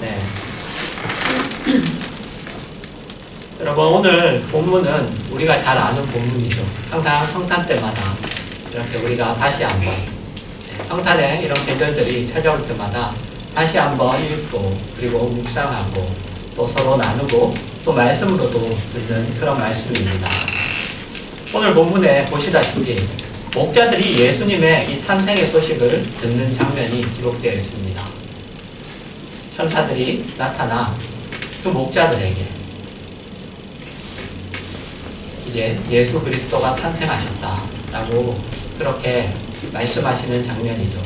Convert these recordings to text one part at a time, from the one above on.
네. 여러분, 오늘 본문은 우리가 잘 아는 본문이죠. 항상 성탄 때마다 이렇게 우리가 다시 한번 성탄에 이런 계절들이 찾아올 때마다 다시 한번 읽고 그리고 묵상하고 또 서로 나누고 또 말씀으로도 듣는 그런 말씀입니다. 오늘 본문에 보시다시피 목자들이 예수님의 이 탄생의 소식을 듣는 장면이 기록되어 있습니다. 천사들이 나타나 그 목자들에게 이제 예수 그리스도가 탄생하셨다라고 그렇게 말씀하시는 장면이죠.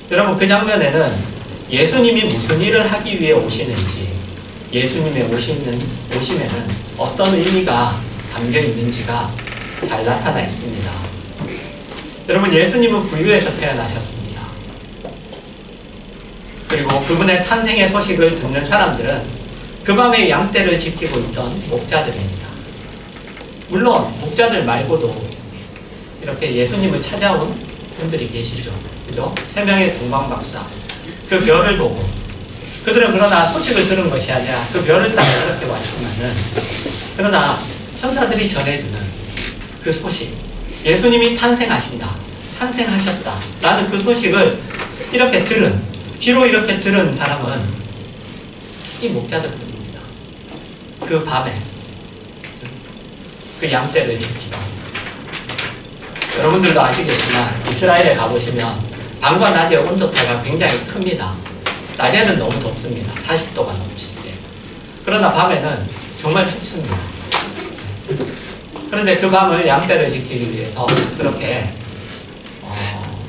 여러분, 그 장면에는 예수님이 무슨 일을 하기 위해 오시는지, 예수님의 오심에는 어떤 의미가 담겨 있는지가 잘 나타나 있습니다. 여러분, 예수님은 부유에서 태어나셨습니다. 그리고 그분의 탄생의 소식을 듣는 사람들은 그 밤에 양떼를 지키고 있던 목자들입니다. 물론 목자들 말고도 이렇게 예수님을 찾아온 분들이 계시죠. 그죠? 3명의 동방박사, 그 별을 보고, 그들은 그러나 소식을 들은 것이 아니라 그 별을 따라 이렇게 왔지만은, 그러나 천사들이 전해주는 그 소식, 예수님이 탄생하신다, 탄생하셨다 라는 그 소식을 이렇게 귀로 이렇게 들은 사람은 이 목자들뿐입니다. 그 밤에 그 양떼를 지키다. 여러분들도 아시겠지만 이스라엘에 가보시면 밤과 낮의 온도차가 굉장히 큽니다. 낮에는 너무 덥습니다. 40도가 넘칠 때. 그러나 밤에는 정말 춥습니다. 그런데 그 밤을 양떼를 지키기 위해서 그렇게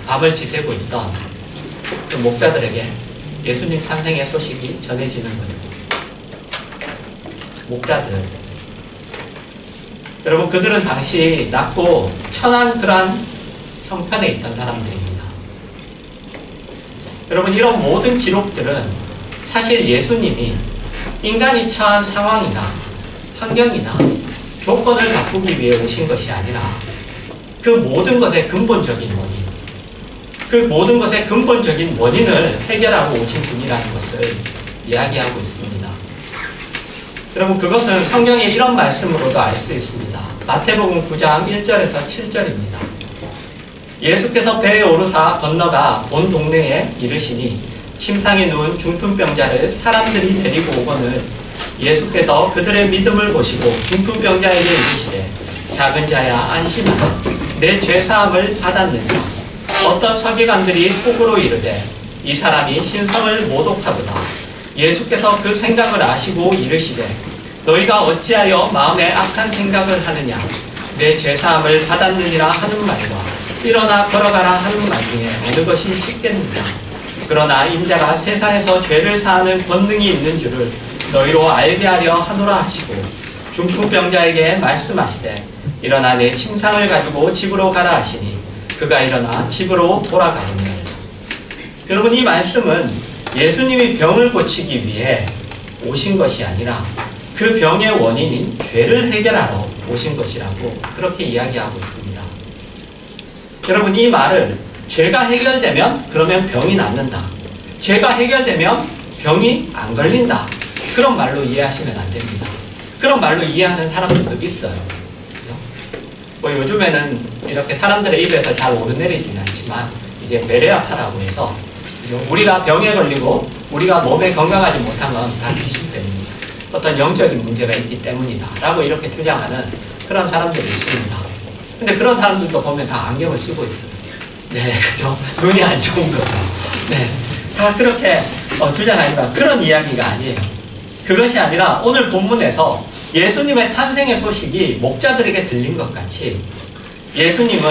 밤을 지새고 있던 그 목자들에게 예수님 탄생의 소식이 전해지는 거죠. 목자들. 여러분, 그들은 당시 낮고 천한 그런 형편에 있던 사람들입니다. 여러분, 이런 모든 기록들은 사실 예수님이 인간이 처한 상황이나 환경이나 조건을 바꾸기 위해 오신 것이 아니라 그 모든 것의 근본적인 원인, 그 모든 것의 근본적인 원인을 해결하고 오신 분이라는 것을 이야기하고 있습니다. 여러분, 그것은 성경의 이런 말씀으로도 알 수 있습니다. 마태복음 9장 1절에서 7절입니다. 예수께서 배에 오르사 건너가 본 동네에 이르시니 침상에 누운 중풍병자를 사람들이 데리고 오거늘 예수께서 그들의 믿음을 보시고 중풍병자에게 이르시되 작은 자야 안심하라, 내 죄사함을 받았느니라. 어떤 서기관들이 속으로 이르되 이 사람이 신성을 모독하도다. 예수께서 그 생각을 아시고 이르시되 너희가 어찌하여 마음에 악한 생각을 하느냐, 내 죄사함을 받았느니라 하는 말과 일어나 걸어가라 하는 말 중에 어느 것이 쉽겠느냐. 그러나 인자가 세상에서 죄를 사하는 권능이 있는 줄을 너희로 알게 하려 하노라 하시고 중풍병자에게 말씀하시되 일어나 내 침상을 가지고 집으로 가라 하시니 그가 일어나 집으로 돌아가니라. 여러분, 이 말씀은 예수님이 병을 고치기 위해 오신 것이 아니라 그 병의 원인인 죄를 해결하러 오신 것이라고 그렇게 이야기하고 있습니다. 여러분, 이 말을 죄가 해결되면 그러면 병이 낫는다, 죄가 해결되면 병이 안 걸린다, 그런 말로 이해하시면 안 됩니다. 그런 말로 이해하는 사람들도 있어요. 뭐 요즘에는 이렇게 사람들의 입에서 잘 오르내리지는 않지만 이제 메레아파라고 해서 우리가 병에 걸리고 우리가 몸에 건강하지 못한 건 다 귀신 때문입니다. 어떤 영적인 문제가 있기 때문이다 라고 이렇게 주장하는 그런 사람들이 있습니다. 근데 그런 사람들도 보면 다 안경을 쓰고 있어요. 네, 그죠? 눈이 안 좋은 거죠. 네, 다 그렇게 주장하니까 그런 이야기가 아니에요. 그것이 아니라 오늘 본문에서 예수님의 탄생의 소식이 목자들에게 들린 것 같이 예수님은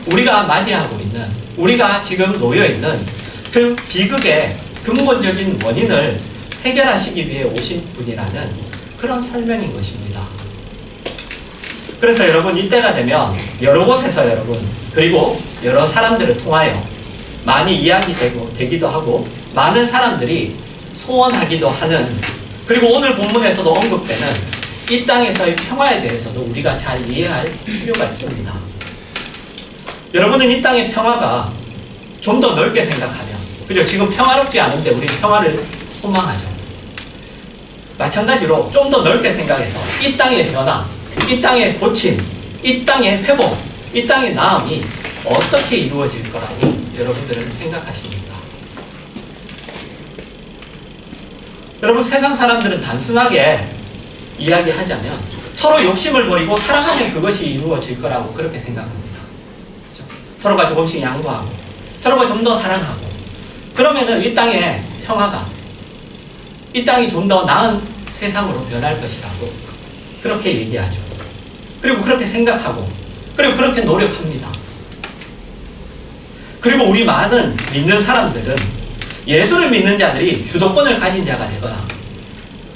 우리가 맞이하고 있는, 우리가 지금 놓여있는 그 비극의 근본적인 원인을 해결하시기 위해 오신 분이라는 그런 설명인 것입니다. 그래서 여러분, 이때가 되면 여러 곳에서 여러분, 그리고 여러 사람들을 통하여 많이 이야기되기도 하고 많은 사람들이 소원하기도 하는, 그리고 오늘 본문에서도 언급되는 이 땅에서의 평화에 대해서도 우리가 잘 이해할 필요가 있습니다. 여러분은 이 땅의 평화가 좀 더 넓게 생각하면 그죠? 지금 평화롭지 않은데 우리는 평화를 소망하죠. 마찬가지로 좀 더 넓게 생각해서 이 땅의 변화, 이 땅의 고침, 이 땅의 회복, 이 땅의 나음이 어떻게 이루어질 거라고 여러분들은 생각하십니까? 여러분, 세상 사람들은 단순하게 이야기하자면 서로 욕심을 버리고 사랑하면 그것이 이루어질 거라고 그렇게 생각합니다. 그렇죠? 서로가 조금씩 양보하고 서로가 좀 더 사랑하고 그러면은 이 땅의 평화가, 이 땅이 좀 더 나은 세상으로 변할 것이라고 그렇게 얘기하죠. 그리고 그렇게 생각하고 그리고 그렇게 노력합니다. 그리고 우리 많은 믿는 사람들은 예수를 믿는 자들이 주도권을 가진 자가 되거나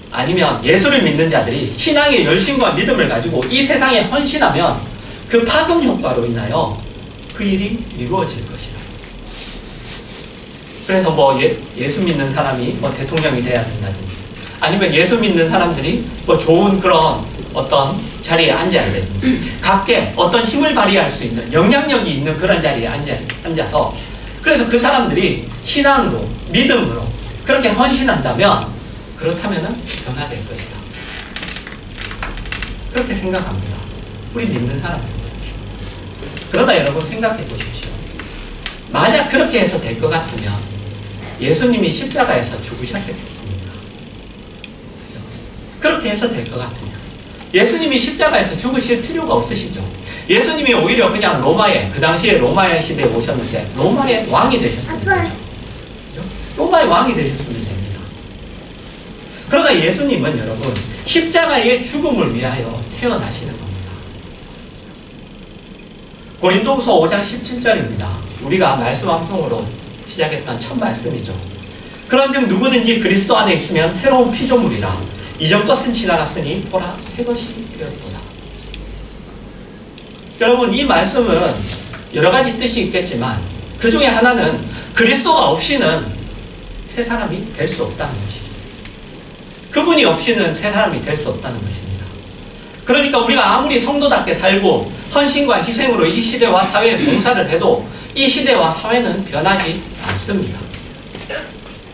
아니면 예수를 믿는 자들이 신앙의 열심과 믿음을 가지고 이 세상에 헌신하면 그 파급 효과로 인하여 그 일이 이루어질 것이다. 그래서 뭐 예수 믿는 사람이 뭐 대통령이 돼야 된다든지 아니면 예수 믿는 사람들이 뭐 좋은 그런 어떤 자리에 앉아야 되든지 각계 어떤 힘을 발휘할 수 있는 영향력이 있는 그런 자리에 앉아서 그래서 그 사람들이 신앙으로 믿음으로 그렇게 헌신한다면 그렇다면 변화될 것이다. 그렇게 생각합니다. 우리 믿는 사람들. 그러나 여러분 생각해 보십시오. 만약 그렇게 해서 될 것 같으면 예수님이 십자가에서 죽으셨겠습니까? 그죠? 그렇게 해서 될 것 같으면 예수님이 십자가에서 죽으실 필요가 없으시죠. 예수님이 오히려 그냥 로마에, 그 당시에 로마의 시대에 오셨는데 로마의 왕이 되셨으면 되죠. 그죠? 로마의 왕이 되셨으면 됩니다. 그러나 예수님은 여러분 십자가의 죽음을 위하여 태어나시는 겁니다. 고린도후서 5장 17절입니다. 우리가 말씀 암송으로 시작했던 첫 말씀이죠. 그런즉 누구든지 그리스도 안에 있으면 새로운 피조물이라 이전 것은 지나갔으니 보라 새 것이 되었도다. 여러분, 이 말씀은 여러 가지 뜻이 있겠지만 그 중에 하나는 그리스도가 없이는 새 사람이 될 수 없다는 것이죠. 그분이 없이는 새 사람이 될 수 없다는 것입니다. 그러니까 우리가 아무리 성도답게 살고 헌신과 희생으로 이 시대와 사회에 봉사를 해도 이 시대와 사회는 변하지 않습니다.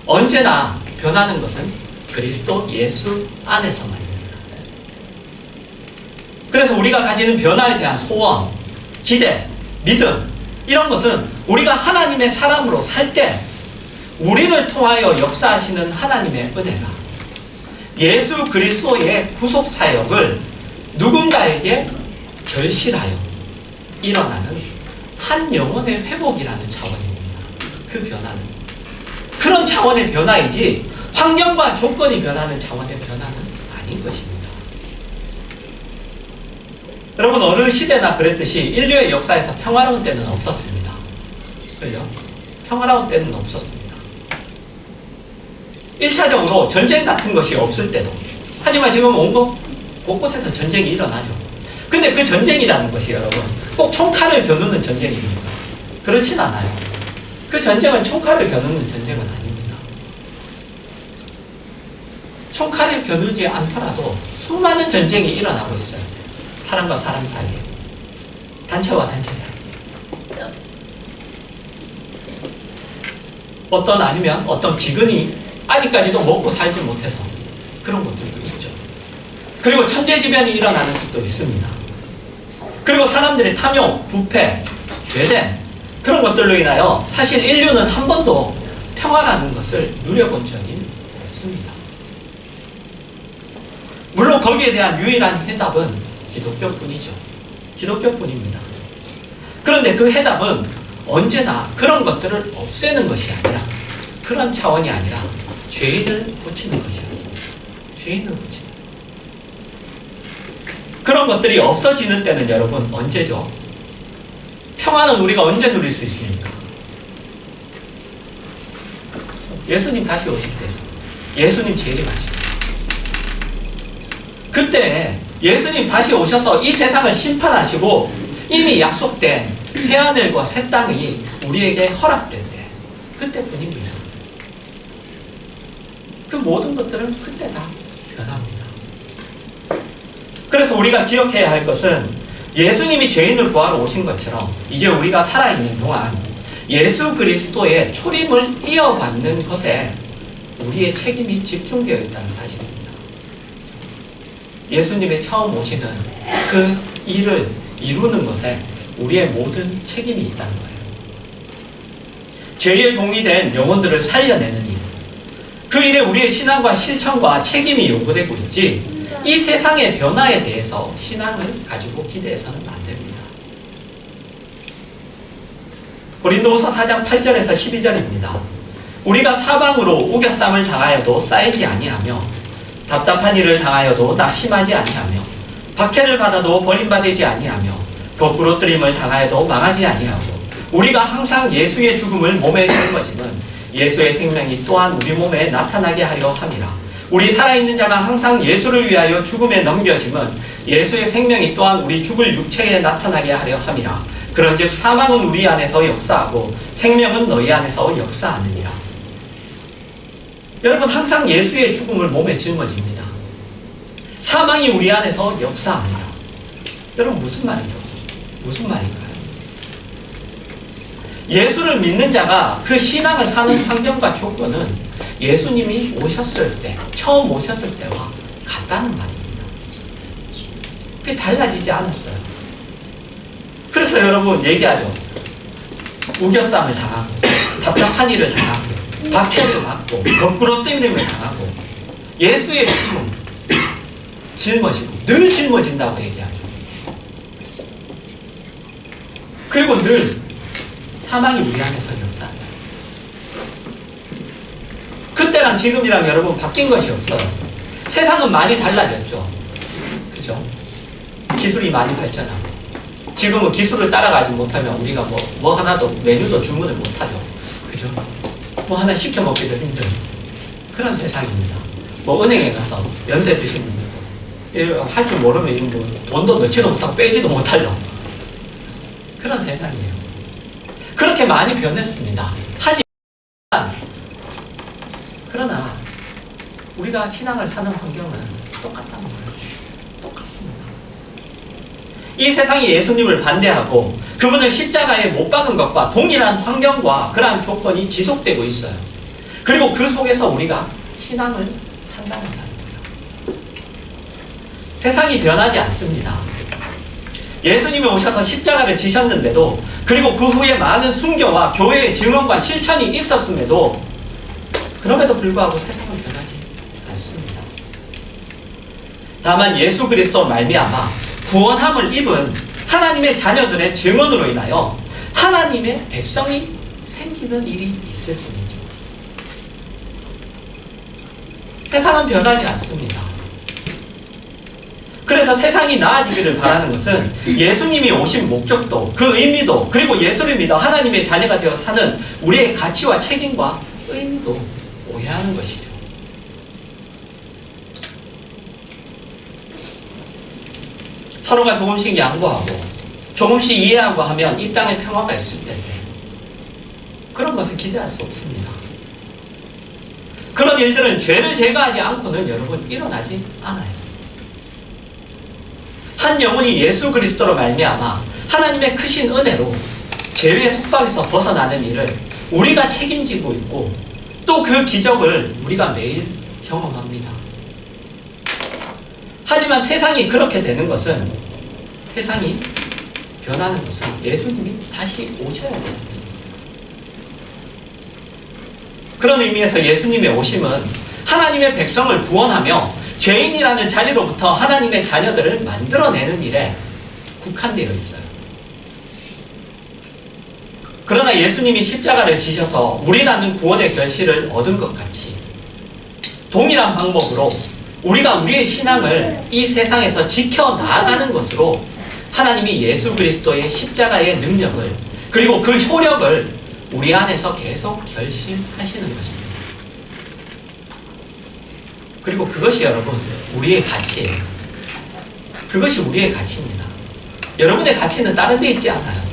언제나 변하는 것은 그리스도 예수 안에서만입니다. 그래서 우리가 가지는 변화에 대한 소원, 기대, 믿음 이런 것은 우리가 하나님의 사람으로 살 때 우리를 통하여 역사하시는 하나님의 은혜가 예수 그리스도의 구속 사역을 누군가에게 결실하여 일어나는 한 영혼의 회복이라는 차원입니다. 그 변화는 그런 차원의 변화이지 환경과 조건이 변하는 차원의 변화는 아닌 것입니다. 여러분, 어느 시대나 그랬듯이 인류의 역사에서 평화로운 때는 없었습니다. 그죠? 평화로운 때는 없었습니다. 1차적으로 전쟁 같은 것이 없을 때도, 하지만 지금 온 곳곳에서 전쟁이 일어나죠. 근데 그 전쟁이라는 것이 여러분 꼭 총칼을 겨누는 전쟁입니까? 그렇진 않아요. 그 전쟁은 총칼을 겨누는 전쟁은 아닙니다. 총칼을 겨누지 않더라도 수많은 전쟁이 일어나고 있어요. 사람과 사람 사이에, 단체와 단체 사이에. 아니면 어떤 기근이 아직까지도 먹고 살지 못해서 그런 것들도 있죠. 그리고 천재지변이 일어나는 것도 있습니다. 그리고 사람들의 탐욕, 부패, 죄됨 그런 것들로 인하여 사실 인류는 한 번도 평화라는 것을 누려본 적이 없습니다. 물론 거기에 대한 유일한 해답은 기독교뿐이죠. 기독교뿐입니다. 그런데 그 해답은 언제나 그런 것들을 없애는 것이 아니라 그런 차원이 아니라 죄인을 고치는 것이었습니다. 죄인을 고치는 그런 것들이 없어지는 때는 여러분 언제죠? 평화는 우리가 언제 누릴 수 있습니까? 예수님 다시 오실 때죠. 예수님 재림하실 때. 그때 예수님 다시 오셔서 이 세상을 심판하시고 이미 약속된 새하늘과 새 땅이 우리에게 허락될 때 그때뿐입니다. 그 모든 것들은 그때 다 변합니다. 그래서 우리가 기억해야 할 것은 예수님이 죄인을 구하러 오신 것처럼 이제 우리가 살아있는 동안 예수 그리스도의 초림을 이어받는 것에 우리의 책임이 집중되어 있다는 사실입니다. 예수님의 처음 오시는 그 일을 이루는 것에 우리의 모든 책임이 있다는 거예요. 죄의 종이 된 영혼들을 살려내는 일, 그 일에 우리의 신앙과 실천과 책임이 요구되고 있지, 이 세상의 변화에 대해서 신앙을 가지고 기대해서는 안 됩니다. 고린도후서 4장 8절에서 12절입니다. 우리가 사방으로 우겨쌈을 당하여도 쌓이지 아니하며 답답한 일을 당하여도 낙심하지 아니하며 박해를 받아도 버림받지 아니하며 거꾸로뜨림을 당하여도 망하지 아니하고 우리가 항상 예수의 죽음을 몸에 짊어짐은 예수의 생명이 또한 우리 몸에 나타나게 하려 함이라. 우리 살아있는 자가 항상 예수를 위하여 죽음에 넘겨짐은 예수의 생명이 또한 우리 죽을 육체에 나타나게 하려 함이라. 그런즉 사망은 우리 안에서 역사하고 생명은 너희 안에서 역사하느니라. 여러분, 항상 예수의 죽음을 몸에 짊어집니다. 사망이 우리 안에서 역사합니다. 여러분, 무슨 말이죠? 무슨 말인가요? 예수를 믿는 자가 그 신앙을 사는 환경과 조건은 예수님이 오셨을 때, 처음 오셨을 때와 같다는 말입니다. 그게 달라지지 않았어요. 그래서 여러분 얘기하죠. 우겨쌈을 당하고 답답한 일을 당하고 박해를 받고 거꾸로 뜨림을 당하고 예수의 죽음 짊어지고 늘 짊어진다고 얘기하죠. 그리고 늘 사망이 우리 안에서 역사한다. 그때랑 지금이랑 여러분 바뀐 것이 없어요. 세상은 많이 달라졌죠. 그죠? 기술이 많이 발전하고 지금은 기술을 따라가지 못하면 우리가 뭐 하나도 메뉴도 주문을 못하죠. 그죠? 뭐 하나 시켜 먹기도 힘든 그런 세상입니다. 뭐 은행에 가서 연세 드신 분들도 할 줄 모르면 뭐 돈도 넣지도 못하고 빼지도 못하죠. 그런 세상이에요. 그렇게 많이 변했습니다. 하지만 그러나 우리가 신앙을 사는 환경은 똑같다는 거예요. 똑같습니다. 이 세상이 예수님을 반대하고 그분을 십자가에 못 박은 것과 동일한 환경과 그러한 조건이 지속되고 있어요. 그리고 그 속에서 우리가 신앙을 산다는 말입니다. 세상이 변하지 않습니다. 예수님이 오셔서 십자가를 지셨는데도, 그리고 그 후에 많은 순교와 교회의 증언과 실천이 있었음에도, 그럼에도 불구하고 세상은 변하지 않습니다. 다만 예수 그리스도 말미암아 구원함을 입은 하나님의 자녀들의 증언으로 인하여 하나님의 백성이 생기는 일이 있을 뿐이죠. 세상은 변하지 않습니다. 그래서 세상이 나아지기를 바라는 것은 예수님이 오신 목적도, 그 의미도, 그리고 예수를 믿어 하나님의 자녀가 되어 사는 우리의 가치와 책임과 의미도 오해하는 것이죠. 서로가 조금씩 양보하고 조금씩 이해하고 하면 이 땅에 평화가 있을 텐데 그런 것을 기대할 수 없습니다. 그런 일들은 죄를 제거하지 않고는 여러분 일어나지 않아요. 한 영혼이 예수 그리스도로 말미암아 하나님의 크신 은혜로 죄의 속박에서 벗어나는 일을 우리가 책임지고 있고 또 그 기적을 우리가 매일 경험합니다. 하지만 세상이 그렇게 되는 것은, 세상이 변하는 것은 예수님이 다시 오셔야 됩니다. 그런 의미에서 예수님의 오심은 하나님의 백성을 구원하며 죄인이라는 자리로부터 하나님의 자녀들을 만들어내는 일에 국한되어 있어요. 그러나 예수님이 십자가를 지셔서 우리라는 구원의 결실을 얻은 것 같이 동일한 방법으로 우리가 우리의 신앙을 이 세상에서 지켜나가는 것으로 하나님이 예수 그리스도의 십자가의 능력을, 그리고 그 효력을 우리 안에서 계속 결심하시는 것입니다. 그리고 그것이 여러분 우리의 가치예요. 그것이 우리의 가치입니다. 여러분의 가치는 다른 데 있지 않아요.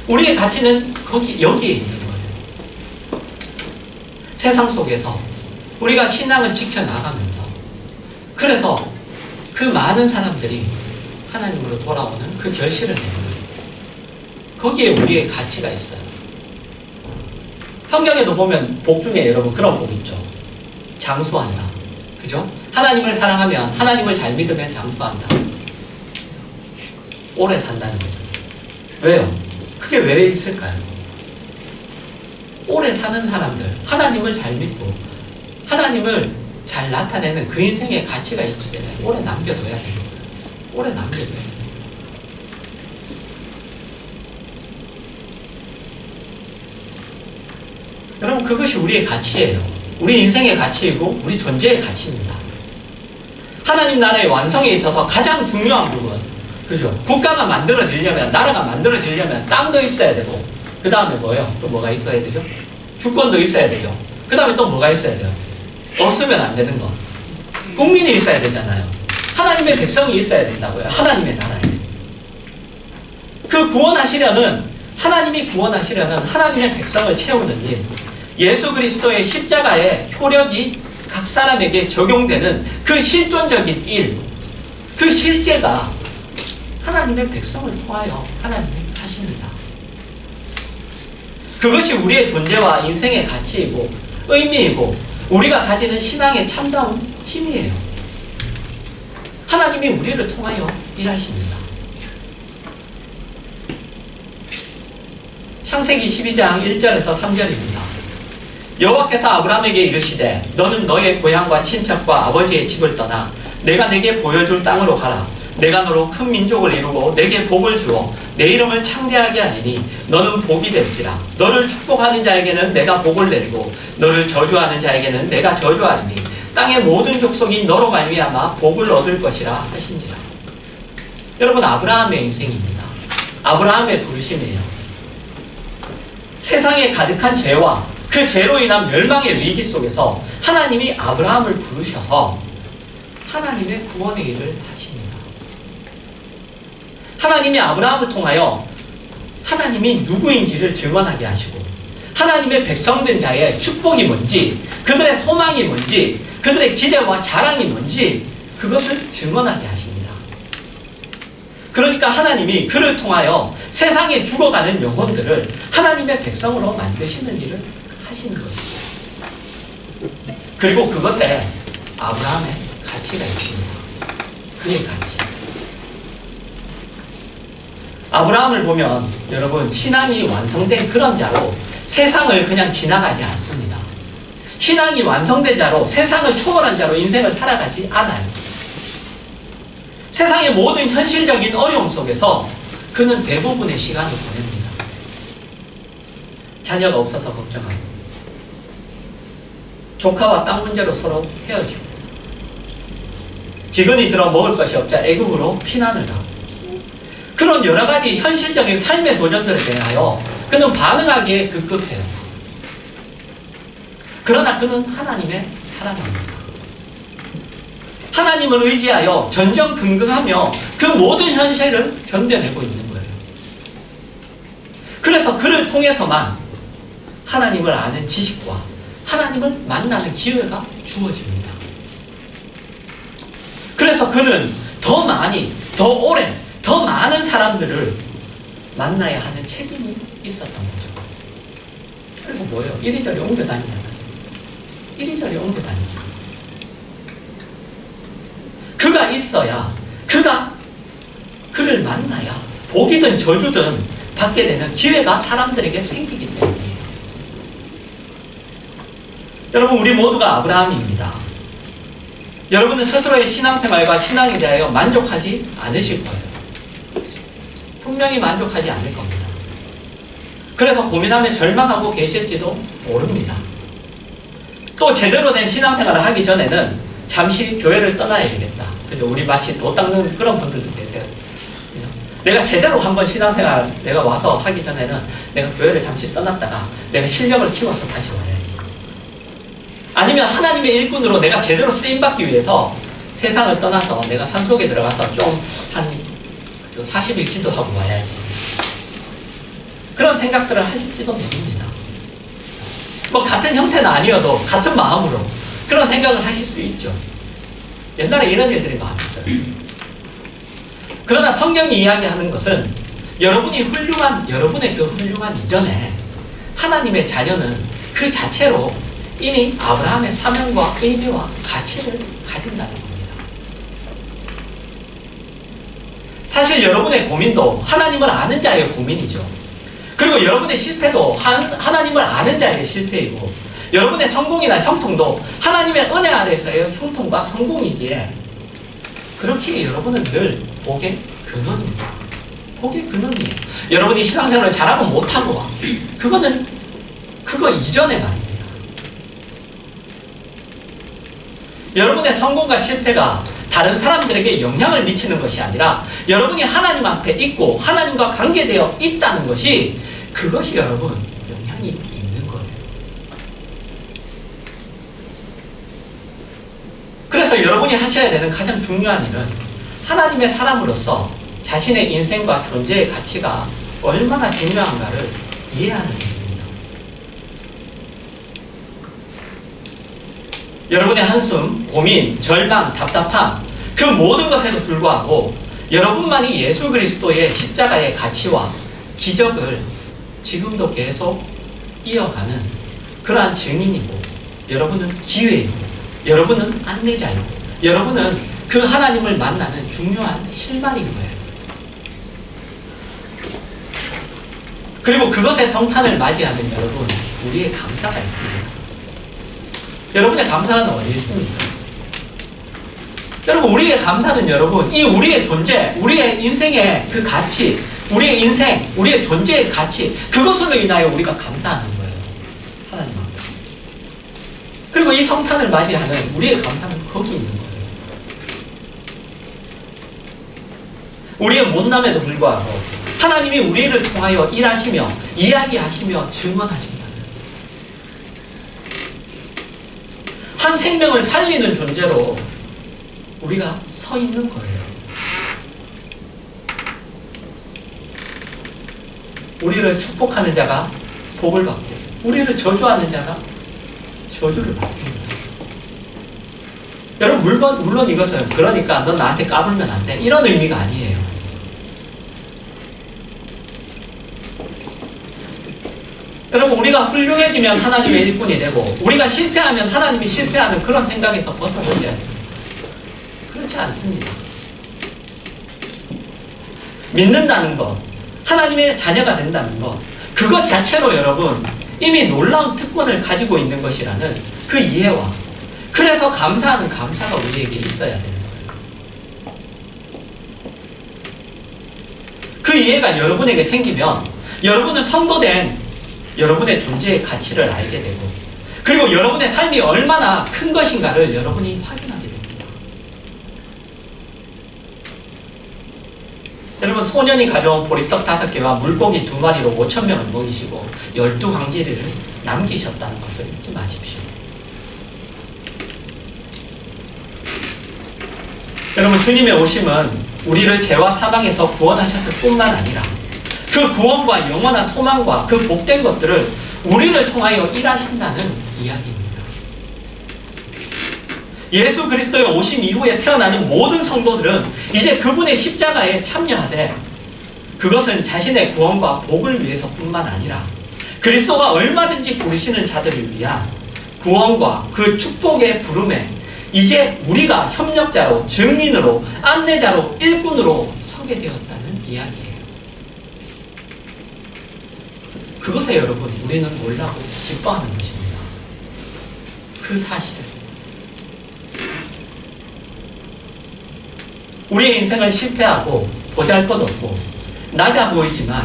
우리의 가치는 여기에 있는 거예요. 세상 속에서 우리가 신앙을 지켜나가면서, 그래서 그 많은 사람들이 하나님으로 돌아오는 그 결실을 내는 거예요. 거기에 우리의 가치가 있어요. 성경에도 보면 복 중에 여러분 그런 복 있죠. 장수한다. 그죠? 하나님을 사랑하면, 하나님을 잘 믿으면 장수한다. 오래 산다는 거죠. 왜요? 그게 왜 있을까요? 오래 사는 사람들, 하나님을 잘 믿고 하나님을 잘 나타내는 그 인생의 가치가 있기 때문에 오래 남겨둬야 되는 거예요. 오래 남겨둬야 되는 거예요. 여러분, 그것이 우리의 가치예요. 우리 인생의 가치이고 우리 존재의 가치입니다. 하나님 나라의 완성에 있어서 가장 중요한 부분, 그죠? 국가가 만들어지려면, 나라가 만들어지려면 땅도 있어야 되고, 그 다음에 뭐예요? 또 뭐가 있어야 되죠? 주권도 있어야 되죠. 그 다음에 또 뭐가 있어야 돼요? 없으면 안 되는 거. 국민이 있어야 되잖아요. 하나님의 백성이 있어야 된다고요. 하나님의 나라에. 그 구원하시려는, 하나님이 구원하시려는 하나님의 백성을 채우는 일, 예수 그리스도의 십자가의 효력이 각 사람에게 적용되는 그 실존적인 일, 그 실제가 하나님의 백성을 통하여 하나님이 하십니다. 그것이 우리의 존재와 인생의 가치이고 의미이고 우리가 가지는 신앙의 참다운 힘이에요. 하나님이 우리를 통하여 일하십니다. 창세기 12장 1절에서 3절입니다. 여호와께서 아브라함에게 이르시되 너는 너의 고향과 친척과 아버지의 집을 떠나 내가 내게 보여줄 땅으로 가라. 내가 너로 큰 민족을 이루고 내게 복을 주어 내 이름을 창대하게 하리니 너는 복이 될지라. 너를 축복하는 자에게는 내가 복을 내리고 너를 저주하는 자에게는 내가 저주하리니 땅의 모든 족속이 너로 말미암아 복을 얻을 것이라 하신지라. 여러분, 아브라함의 인생입니다. 아브라함의 부르심이에요. 세상에 가득한 죄와 그 죄로 인한 멸망의 위기 속에서 하나님이 아브라함을 부르셔서 하나님의 구원의 일을 하십니다. 하나님이 아브라함을 통하여 하나님이 누구인지를 증언하게 하시고 하나님의 백성된 자의 축복이 뭔지, 그들의 소망이 뭔지, 그들의 기대와 자랑이 뭔지 그것을 증언하게 하십니다. 그러니까 하나님이 그를 통하여 세상에 죽어가는 영혼들을 하나님의 백성으로 만드시는 일을 하시는 것이죠. 그리고 그것에 아브라함의 가치가 있습니다. 그의 가치. 아브라함을 보면 여러분, 신앙이 완성된 그런 자로 세상을 그냥 지나가지 않습니다. 신앙이 완성된 자로 세상을 초월한 자로 인생을 살아가지 않아요. 세상의 모든 현실적인 어려움 속에서 그는 대부분의 시간을 보냅니다. 자녀가 없어서 걱정하고 조카와 땅 문제로 서로 헤어지고 기근이 들어 먹을 것이 없자 애굽으로 피난을 하고 그런 여러 가지 현실적인 삶의 도전들에 대하여 그는 반응하기에 급급해요. 그러나 그는 하나님의 사람입니다. 하나님을 의지하여 전전긍긍하며 그 모든 현실을 견뎌내고 있는 거예요. 그래서 그를 통해서만 하나님을 아는 지식과 하나님을 만나는 기회가 주어집니다. 그래서 그는 더 많이, 더 오래, 더 많은 사람들을 만나야 하는 책임이 있었던 거죠. 그래서 뭐예요? 이리저리 옮겨 다니잖아요. 이리저리 옮겨 다니죠. 그가 있어야, 그를 만나야 복이든 저주든 받게 되는 기회가 사람들에게 생기기 때문이에요. 여러분, 우리 모두가 아브라함입니다. 여러분은 스스로의 신앙생활과 신앙에 대하여 만족하지 않으실 거예요. 분명히 만족하지 않을 겁니다. 그래서 고민하며 절망하고 계실지도 모릅니다. 또 제대로 된 신앙생활을 하기 전에는 잠시 교회를 떠나야 되겠다. 그죠? 우리 마치 도 닦는 그런 분들도 계세요. 그죠? 내가 제대로 한번 신앙생활 내가 와서 하기 전에는 내가 교회를 잠시 떠났다가 내가 실력을 키워서 다시 와야지. 아니면 하나님의 일꾼으로 내가 제대로 쓰임받기 위해서 세상을 떠나서 내가 산속에 들어가서 좀 한 40일 기도하고 와야지. 그런 생각들을 하실지도 모릅니다. 뭐 같은 형태는 아니어도 같은 마음으로 그런 생각을 하실 수 있죠. 옛날에 이런 일들이 많았어요. 그러나 성경이 이야기하는 것은 여러분이 훌륭한, 여러분의 그 훌륭한 이전에 하나님의 자녀는 그 자체로 이미 아브라함의 사명과 의미와 가치를 가진다는 겁니다. 사실 여러분의 고민도 하나님을 아는 자의 고민이죠. 그리고 여러분의 실패도 하나님을 아는 자의 실패이고, 여러분의 성공이나 형통도 하나님의 은혜 아래서의 형통과 성공이기에, 그렇게 여러분은 늘 복의 근원입니다. 복의 근원이에요. 여러분이 신앙생활을 잘하고 못하고, 그거 이전의 말입니다. 여러분의 성공과 실패가 다른 사람들에게 영향을 미치는 것이 아니라 여러분이 하나님 앞에 있고 하나님과 관계되어 있다는 것이, 그것이 여러분 영향이 있는 거예요. 그래서 여러분이 하셔야 되는 가장 중요한 일은 하나님의 사람으로서 자신의 인생과 존재의 가치가 얼마나 중요한가를 이해하는 일입니다. 여러분의 한숨, 고민, 절망, 답답함, 그 모든 것에도 불구하고 여러분만이 예수 그리스도의 십자가의 가치와 기적을 지금도 계속 이어가는 그러한 증인이고, 여러분은 기회이고, 여러분은 안내자이고, 여러분은 그 하나님을 만나는 중요한 실마리인 거예요. 그리고 그것의 성탄을 맞이하는 여러분, 우리의 감사가 있습니다. 여러분의 감사는 어디 있습니까? 여러분, 우리의 감사는 여러분, 이 우리의 존재, 우리의 인생의 그 가치, 우리의 인생, 우리의 존재의 가치, 그것으로 인하여 우리가 감사하는 거예요. 하나님 앞에. 그리고 이 성탄을 맞이하는 우리의 감사는 거기 있는 거예요. 우리의 못남에도 불구하고 하나님이 우리를 통하여 일하시며 이야기하시며 증언하신다. 한 생명을 살리는 존재로 우리가 서 있는 거예요. 우리를 축복하는 자가 복을 받고, 우리를 저주하는 자가 저주를 받습니다. 여러분, 물론 이것은 그러니까 넌 나한테 까불면 안 돼, 이런 의미가 아니에요. 여러분, 우리가 훌륭해지면 하나님의 일꾼이 되고, 우리가 실패하면 하나님이 실패하는 그런 생각에서 벗어나셔야 돼요. 그렇지 않습니다. 믿는다는 것, 하나님의 자녀가 된다는 것, 그것 자체로 여러분 이미 놀라운 특권을 가지고 있는 것이라는 그 이해와, 그래서 감사하는 감사가 우리에게 있어야 되는 거예요. 그 이해가 여러분에게 생기면 여러분은 성도된 여러분의 존재의 가치를 알게 되고, 그리고 여러분의 삶이 얼마나 큰 것인가를 여러분이 확인하게 됩니다. 여러분, 소년이 가져온 보리떡 5개와 물고기 2마리로 5,000명을 먹이시고 12광지리를 남기셨다는 것을 잊지 마십시오. 여러분, 주님의 오심은 우리를 죄와 사망에서 구원하셨을 뿐만 아니라 그 구원과 영원한 소망과 그 복된 것들을 우리를 통하여 일하신다는 이야기입니다. 예수 그리스도의 오심 이후에 태어나는 모든 성도들은 이제 그분의 십자가에 참여하되, 그것은 자신의 구원과 복을 위해서뿐만 아니라 그리스도가 얼마든지 부르시는 자들을 위한 구원과 그 축복의 부름에 이제 우리가 협력자로, 증인으로, 안내자로, 일꾼으로 서게 되었다는 이야기예요. 그것에 여러분, 우리는 놀라고 기뻐하는 것입니다. 그 사실. 우리의 인생을 실패하고 보잘것없고 낮아 보이지만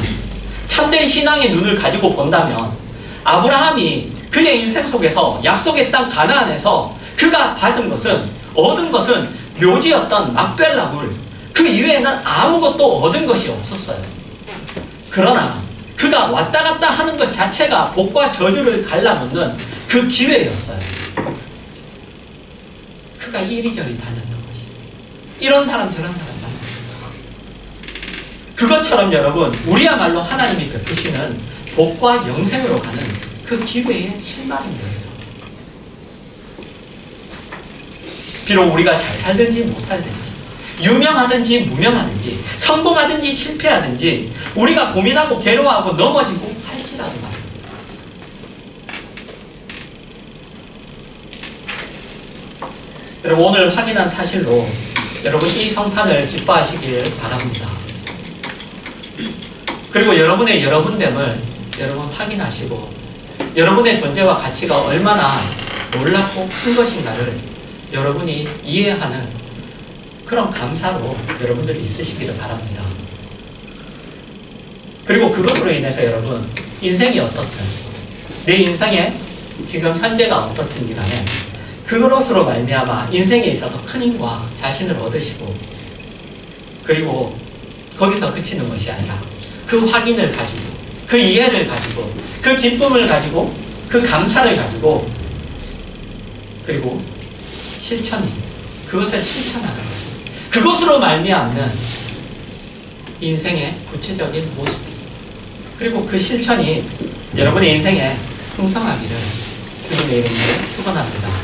참된 신앙의 눈을 가지고 본다면, 아브라함이 그의 인생 속에서 약속의 땅 가나안에서 그가 얻은 것은 묘지였던 막벨라 물, 그 이외에는 아무것도 얻은 것이 없었어요. 그러나 그가 왔다 갔다 하는 것 자체가 복과 저주를 갈라놓는 그 기회였어요. 그가 이리저리 다녔던 것이. 이런 사람 저런 사람 만나는 것이. 그것처럼 여러분, 우리야말로 하나님이 베푸시는 복과 영생으로 가는 그 기회의 실마리인 거예요. 비록 우리가 잘 살든지 못 살든지, 유명하든지 무명하든지, 성공하든지 실패하든지, 우리가 고민하고 괴로워하고 넘어지고 할지라도 말입니다. 여러분 오늘 확인한 사실로 여러분 이 성탄을 기뻐하시길 바랍니다. 그리고 여러분의 여러분됨을 여러분 확인하시고 여러분의 존재와 가치가 얼마나 놀랍고 큰 것인가를 여러분이 이해하는 그런 감사로 여러분들이 있으시기를 바랍니다. 그리고 그것으로 인해서 여러분 인생이 어떻든 내 인생에 지금 현재가 어떻든지 간에 그것으로 말미암아 인생에 있어서 큰 힘과 자신을 얻으시고 그리고 거기서 그치는 것이 아니라 그 확인을 가지고 그 이해를 가지고 그 기쁨을 가지고 그 감사를 가지고 그리고 그것을 실천하는 것 그것으로 말미암는 인생의 구체적인 모습 그리고 그 실천이 여러분의 인생에 풍성하기를 주님의 이름으로 축원합니다.